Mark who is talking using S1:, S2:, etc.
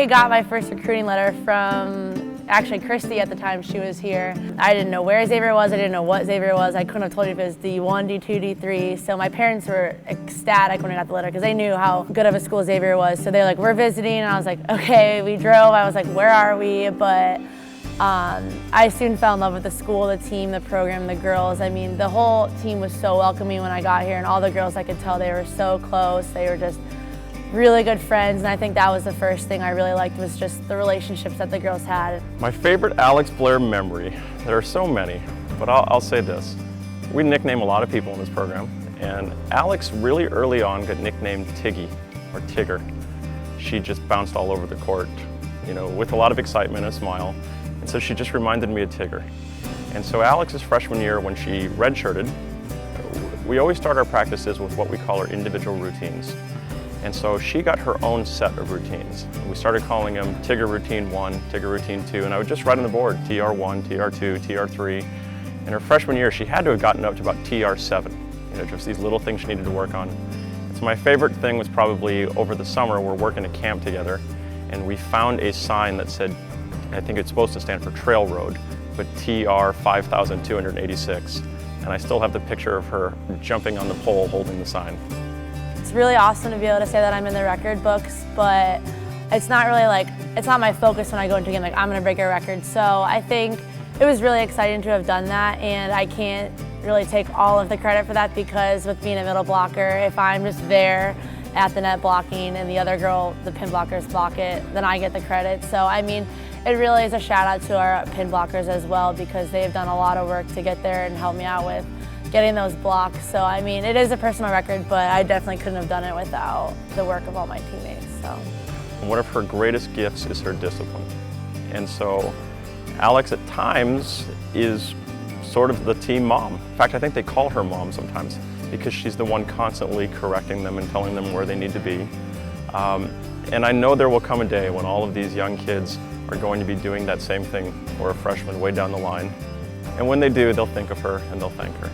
S1: I got my first recruiting letter from actually Christy at the time she was here. I didn't know where Xavier was, I didn't know what Xavier was. I couldn't have told you if it was D1, D2, D3. So my parents were ecstatic when I got the letter because they knew how good of a school Xavier was. So they're like, we're visiting, and I was like, okay, we drove. I was like, where are we? But I soon fell in love with the school, the team, the program, the girls. I mean, the whole team was so welcoming when I got here, and all the girls, I could tell they were so close. They were just really good friends, and I think that was the first thing I really liked, was just the relationships that the girls had.
S2: My favorite Alex Blair memory, there are so many, but I'll say this. We nickname a lot of people in this program, and Alex really early on got nicknamed Tiggy, or Tigger. She just bounced all over the court, you know, with a lot of excitement and a smile. And so she just reminded me of Tigger. And so Alex's freshman year, when she redshirted, we always start our practices with what we call our individual routines. And so she got her own set of routines. We started calling them Tigger Routine 1, Tigger Routine 2, and I would just write on the board, TR1, TR2, TR3. In her freshman year, she had to have gotten up to about TR7, you know, just these little things she needed to work on. And so my favorite thing was probably over the summer, we're working a camp together, and we found a sign that said, I think it's supposed to stand for Trail Road, but TR 5286. And I still have the picture of her jumping on the pole holding the sign.
S1: It's really awesome to be able to say that I'm in the record books, but it's not really like, it's not my focus when I go into a game, like I'm gonna break a record. So I think it was really exciting to have done that, and I can't really take all of the credit for that, because with being a middle blocker, if I'm just there at the net blocking and the other girl, the pin blockers, block it, then I get the credit. So I mean, it really is a shout out to our pin blockers as well, because they've done a lot of work to get there and help me out with getting those blocks. So I mean, it is a personal record, but I definitely couldn't have done it without the work of all my teammates. So
S2: one of her greatest gifts is her discipline. And so Alex at times is sort of the team mom. In fact, I think they call her mom sometimes, because she's the one constantly correcting them and telling them where they need to be. And I know there will come a day when all of these young kids are going to be doing that same thing for a freshman way down the line. And when they do, they'll think of her and they'll thank her.